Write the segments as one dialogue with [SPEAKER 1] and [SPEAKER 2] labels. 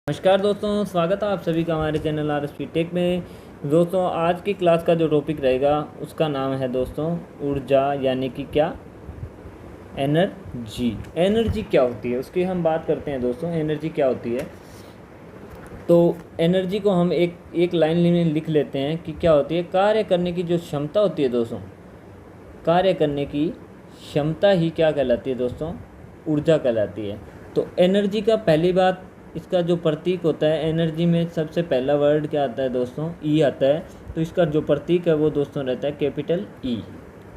[SPEAKER 1] नमस्कार दोस्तों, स्वागत है आप सभी का हमारे चैनल RSP टेक में। दोस्तों आज की क्लास का जो टॉपिक रहेगा उसका नाम है दोस्तों ऊर्जा, यानी कि क्या, एनर्जी। एनर्जी क्या होती है उसकी हम बात करते हैं दोस्तों। एनर्जी क्या होती है, तो एनर्जी को हम एक लाइन में लिख लेते हैं कि क्या होती है। कार्य करने की जो क्षमता होती है दोस्तों, कार्य करने की क्षमता ही क्या कहलाती है दोस्तों, ऊर्जा कहलाती है। तो एनर्जी का पहली बात, इसका जो प्रतीक होता है एनर्जी में, सबसे पहला वर्ड क्या आता है दोस्तों, ई आता है। तो इसका जो प्रतीक है वो दोस्तों रहता है कैपिटल ई।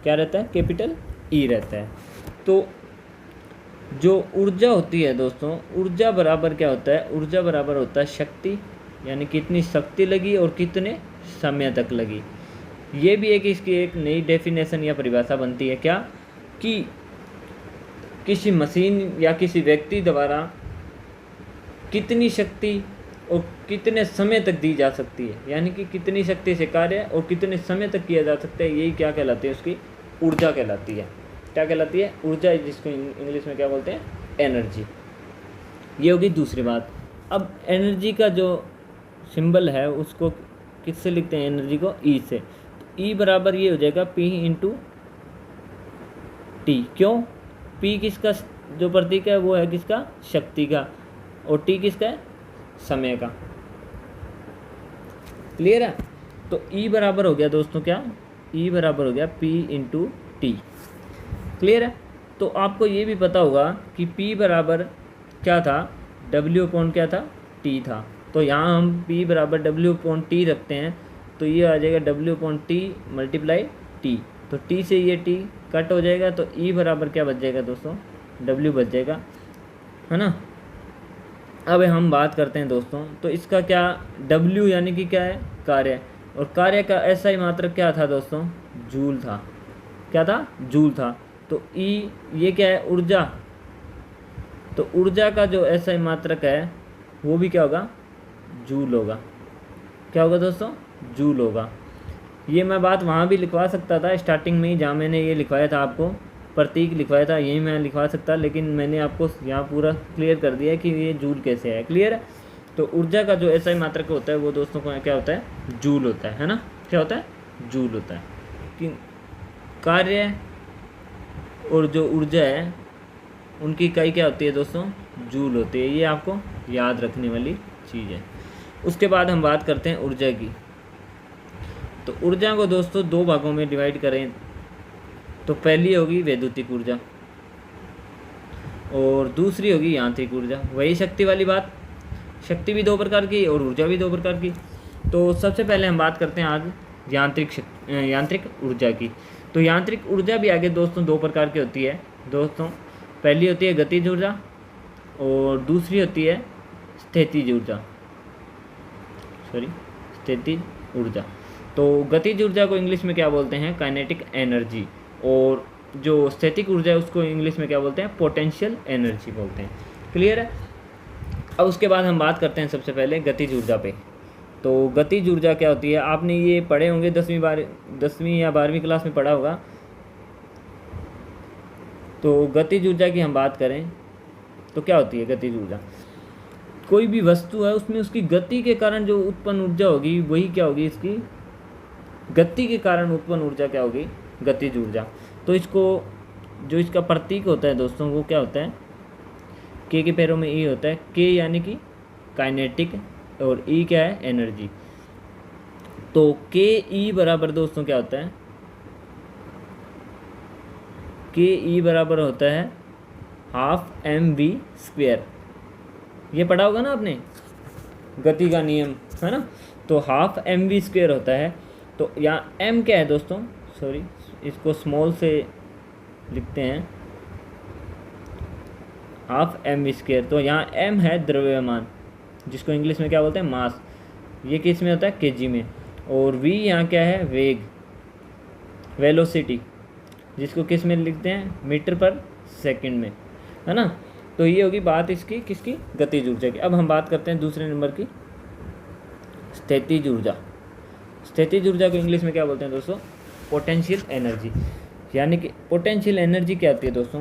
[SPEAKER 1] क्या रहता है, कैपिटल ई रहता है। तो जो ऊर्जा होती है दोस्तों, ऊर्जा बराबर क्या होता है, ऊर्जा बराबर होता है शक्ति, यानी कितनी शक्ति लगी और कितने समय तक लगी। ये भी एक इसकी एक नई डेफिनेशन या परिभाषा बनती है क्या, कि किसी मशीन या किसी व्यक्ति द्वारा कितनी शक्ति और कितने समय तक दी जा सकती है, यानी कि कितनी शक्ति से कार्य और कितने समय तक किया जा सकता है, यही क्या कहलाती है, उसकी ऊर्जा कहलाती है। क्या कहलाती है, ऊर्जा, जिसको इंग्लिश में क्या बोलते हैं, एनर्जी। ये होगी दूसरी बात। अब एनर्जी का जो सिंबल है उसको किससे लिखते हैं, एनर्जी को ई से। तो ई बराबर ये हो जाएगा P इंटू टी। क्यों, P किसका जो प्रतीक है वो है किसका, शक्ति का, और टी किसका है, समय का। क्लियर है। तो ई बराबर हो गया दोस्तों क्या, ई बराबर हो गया P इंटू टी। क्लियर है। तो आपको ये भी पता होगा कि P बराबर क्या था, W अपॉन क्या था, T था। तो यहाँ हम P बराबर W अपॉन T रखते हैं, तो ये आ जाएगा W upon T multiply T। तो T से ये T कट हो जाएगा, तो E बराबर क्या बच जाएगा दोस्तों, W बच जाएगा, है ना। अब हम बात करते हैं दोस्तों, तो इसका क्या, W यानी कि क्या है, कार्य, और कार्य का SI मात्रक क्या था दोस्तों, जूल था। क्या था, जूल था। तो E ये क्या है, ऊर्जा। तो ऊर्जा का जो SI मात्रक है वो भी क्या होगा, जूल होगा। क्या होगा दोस्तों, जूल होगा। ये मैं बात वहाँ भी लिखवा सकता था स्टार्टिंग में ही, जहाँ मैंने ये लिखवाया था, आपको प्रतीक लिखवाया था, यही मैं लिखवा सकता, लेकिन मैंने आपको यहाँ पूरा क्लियर कर दिया है कि ये जूल कैसे है। क्लियर है। तो ऊर्जा का जो SI मात्रक होता है वो दोस्तों को क्या होता है, जूल होता है ना। क्या होता है, जूल होता है। कि कार्य और जो ऊर्जा है उनकी इकाई क्या होती है दोस्तों, जूल होती है। ये आपको याद रखने वाली चीज़ है। उसके बाद हम बात करते हैं ऊर्जा की। तो ऊर्जा को दोस्तों दो भागों में डिवाइड करें, तो पहली होगी वैद्युतिक ऊर्जा और दूसरी होगी यांत्रिक ऊर्जा। वही शक्ति वाली बात, शक्ति भी दो प्रकार की और ऊर्जा भी दो प्रकार की। तो सबसे पहले हम बात करते हैं आज यांत्रिक ऊर्जा की। तो यांत्रिक ऊर्जा भी आगे दोस्तों दो प्रकार की होती है दोस्तों। पहली होती है गतिज ऊर्जा और दूसरी होती है स्थितिज ऊर्जा, स्थितिज ऊर्जा। तो गतिज ऊर्जा को इंग्लिश में क्या बोलते हैं, काइनेटिक एनर्जी, और जो स्टैटिक ऊर्जा है उसको इंग्लिश में क्या बोलते हैं, पोटेंशियल एनर्जी बोलते हैं। क्लियर है। अब उसके बाद हम बात करते हैं सबसे पहले गतिज ऊर्जा पे। तो गतिज ऊर्जा क्या होती है, आपने ये पढ़े होंगे 10वीं या 12वीं क्लास में पढ़ा होगा। तो गतिज ऊर्जा की हम बात करें तो क्या होती है गतिज ऊर्जा, कोई भी वस्तु है उसमें उसकी गति के कारण जो उत्पन्न ऊर्जा होगी वही क्या होगी, इसकी गति के कारण उत्पन्न ऊर्जा क्या होगी, गतिज ऊर्जा। तो इसको जो इसका प्रतीक होता है दोस्तों वो क्या होता है, के के पैरों में ई होता है। के यानी कि काइनेटिक और ई क्या है, एनर्जी। तो के ई बराबर दोस्तों क्या होता है, के ई बराबर होता है हाफ mv²। ये पढ़ा होगा ना आपने, गति का नियम, है ना। तो हाफ mv² होता है। तो यहाँ m क्या है दोस्तों, सॉरी इसको स्मॉल से लिखते हैं, हाफ mv²। तो यहाँ m है द्रव्यमान, जिसको इंग्लिश में क्या बोलते हैं, मास। ये किस में होता है, kg में। और v यहाँ क्या है, वेग, वेलोसिटी, जिसको किस में लिखते हैं, मीटर पर सेकंड में, है ना। तो ये होगी बात इसकी किसकी, गतिज ऊर्जा की। अब हम बात करते हैं दूसरे नंबर की, स्थितिज ऊर्जा। स्थितिज ऊर्जा को इंग्लिश में क्या बोलते हैं दोस्तों, पोटेंशियल एनर्जी। यानी कि पोटेंशियल एनर्जी क्या होती है दोस्तों,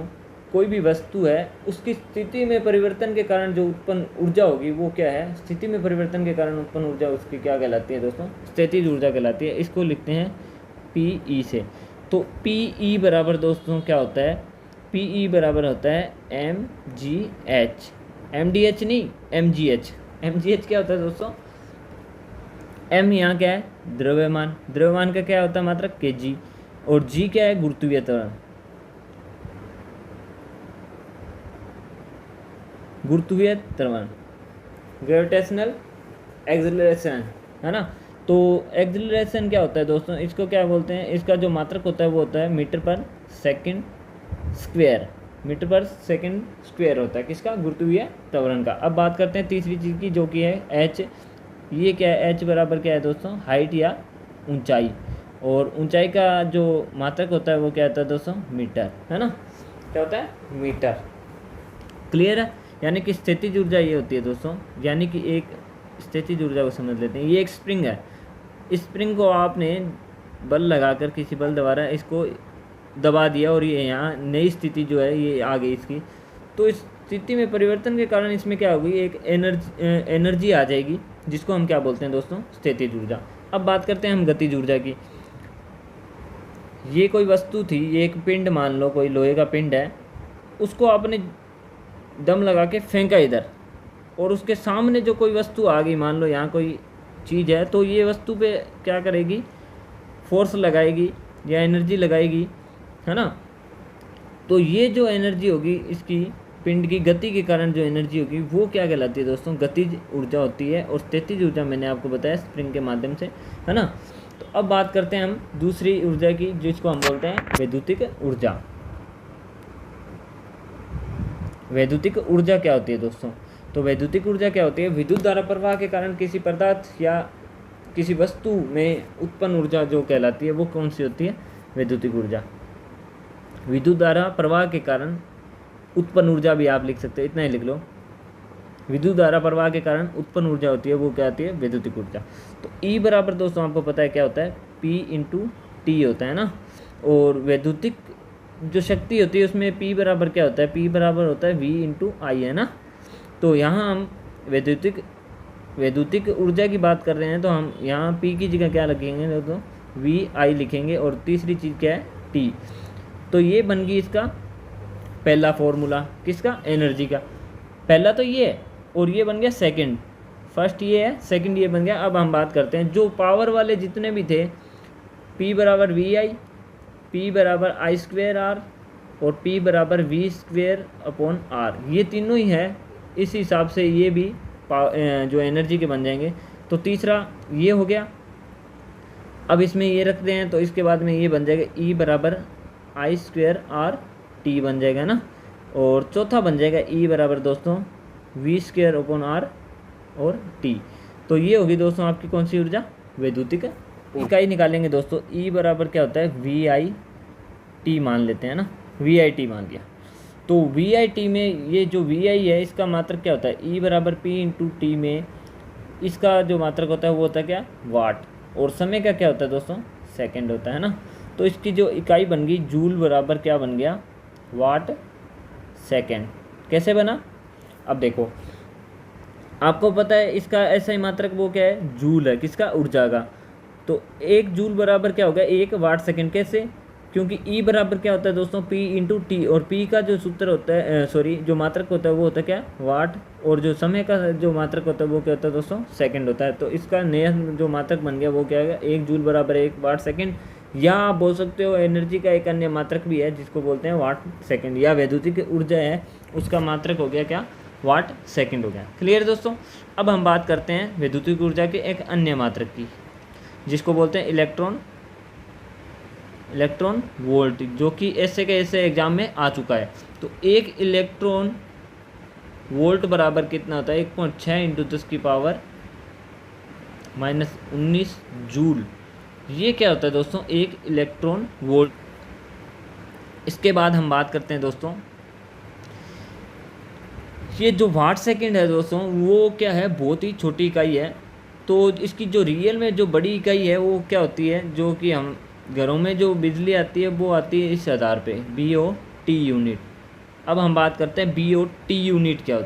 [SPEAKER 1] कोई भी वस्तु है उसकी स्थिति में परिवर्तन के कारण जो उत्पन्न ऊर्जा होगी वो क्या है, स्थिति में परिवर्तन के कारण उत्पन्न ऊर्जा उसकी क्या कहलाती है दोस्तों, स्थितिज ऊर्जा कहलाती है। इसको लिखते हैं PE से। तो PE बराबर दोस्तों क्या होता है, PE बराबर होता है mgh, MDH नहीं mgh। mgh क्या होता है दोस्तों, m यहाँ क्या है, द्रव्यमान, द्रव्यमान का क्या होता है मात्रक kg, और g क्या है, गुरुत्वीय त्वरण, गुरुत्वीय त्वरण, ग्रेविटेशनल एक्सेलरेशन, है ना। तो एक्सेलरेशन क्या होता है दोस्तों, इसको क्या बोलते हैं, इसका जो मात्रक होता है वो होता है मीटर पर सेकंड स्क्वायर, मीटर पर सेकंड स्क्वायर होता है किसका, गुरुत्वीय त्वरण का। अब बात करते हैं तीसरी चीज़ की, जो कि है h। ये क्या है, h बराबर क्या है दोस्तों, हाइट या ऊंचाई, और ऊंचाई का जो मात्रक होता है वो क्या होता है दोस्तों, मीटर, है ना, क्या होता है, मीटर। क्लियर है। यानी कि स्थितिज ऊर्जा ये होती है दोस्तों, यानी कि एक स्थितिज ऊर्जा को समझ लेते हैं। ये एक स्प्रिंग है, इस स्प्रिंग को आपने बल लगाकर किसी बल द्वारा इसको दबा दिया और ये यहाँ नई स्थिति जो है ये आ गई इसकी, तो इस स्थिति में परिवर्तन के कारण इसमें क्या होगी, एक एनर्जी आ जाएगी, जिसको हम क्या बोलते हैं दोस्तों, स्थितिज ऊर्जा। अब बात करते हैं हम गतिज ऊर्जा की। ये कोई वस्तु थी, ये एक पिंड मान लो, कोई लोहे का पिंड है, उसको आपने दम लगा के फेंका इधर, और उसके सामने जो कोई वस्तु आ गई, मान लो यहाँ कोई चीज़ है, तो ये वस्तु पे क्या करेगी, फोर्स लगाएगी या एनर्जी लगाएगी, है ना। तो ये जो एनर्जी होगी इसकी पिंड की गति के कारण जो एनर्जी होगी वो क्या कहलाती है दोस्तों, गतिज ऊर्जा होती है। और स्थितिज ऊर्जा मैंने आपको बताया स्प्रिंग के माध्यम से, है ना। तो अब बात करते हैं हम दूसरी ऊर्जा की, जिसको हम बोलते हैं वैद्युतिक ऊर्जा। वैद्युतिक ऊर्जा क्या होती है दोस्तों, तो वैद्युतिक ऊर्जा क्या होती है, विद्युत धारा प्रवाह के कारण किसी पदार्थ या किसी वस्तु में उत्पन्न ऊर्जा जो कहलाती है वो कौन सी होती है, वैद्युतिक ऊर्जा। विद्युत धारा प्रवाह के कारण उत्पन्न ऊर्जा भी आप लिख सकते हैं, इतना ही लिख लो, विद्युत धारा प्रवाह के कारण उत्पन्न ऊर्जा होती है वो क्या आती है, वैद्युतिक ऊर्जा। तो E बराबर दोस्तों आपको पता है क्या होता है, P/T होता है ना। और वैद्युतिक जो शक्ति होती है उसमें P बराबर क्या होता है, P बराबर होता है V/I, है ना। तो यहाँ हम वैद्युतिक ऊर्जा की बात कर रहे हैं, तो हम यहाँ P की जगह क्या लिखेंगे दोस्तों, VI लिखेंगे, और तीसरी चीज़ क्या है, T। तो ये बन गई इसका पहला फॉर्मूला, किसका, एनर्जी का। पहला तो ये है, और ये बन गया सेकंड, फर्स्ट ये है, सेकंड ये बन गया। अब हम बात करते हैं जो पावर वाले जितने भी थे, P बराबर VI, P बराबर I²R, और P बराबर V²/R, ये तीनों ही है। इस हिसाब से ये भी जो एनर्जी के बन जाएंगे। तो तीसरा ये हो गया, अब इसमें ये रखते हैं, तो इसके बाद में ये बन जाएगा E बराबर I²R/T बन जाएगा ना। और चौथा बन जाएगा E बराबर दोस्तों V²/R और T। तो ये होगी दोस्तों आपकी कौन सी ऊर्जा, वैद्युतिक इकाई निकालेंगे दोस्तों। E बराबर क्या होता है, VIT मान लेते हैं ना, VIT मान लिया। तो VIT में ये जो VI है इसका मात्रक क्या होता है, E बराबर P/T में इसका जो मात्रक होता है वो होता है क्या, वाट, और समय का क्या होता है दोस्तों, सेकंड होता है ना। तो इसकी जो इकाई बन गई जूल बराबर क्या बन गया, वाट सेकंड। कैसे बना, अब देखो आपको पता है इसका ऐसा ही मात्रक वो क्या है, जूल है, किसका, ऊर्जा का। तो एक जूल बराबर क्या होगा, 1 वाट सेकंड। कैसे, क्योंकि E बराबर क्या होता है दोस्तों, P/T, और P का जो सूत्र होता है, जो मात्रक होता है वो होता है क्या, वाट, और जो समय का जो मात्रक होता है वो क्या होता है दोस्तों, सेकंड होता है। तो इसका नया जो मात्रक बन गया वो क्या है, 1 जूल बराबर 1 वाट सेकंड। या आप बोल सकते हो एनर्जी का एक अन्य मात्रक भी है जिसको बोलते हैं वाट सेकंड, या वैद्युतिक ऊर्जा है उसका मात्रक हो गया क्या, वाट सेकंड हो गया। क्लियर दोस्तों। अब हम बात करते हैं वैद्युतिक ऊर्जा के एक अन्य मात्रक की, जिसको बोलते हैं इलेक्ट्रॉन वोल्ट, जो कि ऐसे के ऐसे एग्जाम में आ चुका है। तो एक इलेक्ट्रॉन वोल्ट बराबर कितना होता है, 1.6 × 10⁻⁻19 जूल। ये क्या होता है दोस्तों, एक इलेक्ट्रॉन वोल्ट। इसके बाद हम बात करते हैं दोस्तों, ये जो वाट सेकंड है दोस्तों वो क्या है, बहुत ही छोटी इकाई है। तो इसकी जो रियल में जो बड़ी इकाई है वो क्या होती है, जो कि हम घरों में जो बिजली आती है वो आती है इस आधार पे, BOT यूनिट, अब हम बात करते हैं बी और टी यूनिट क्या होती है।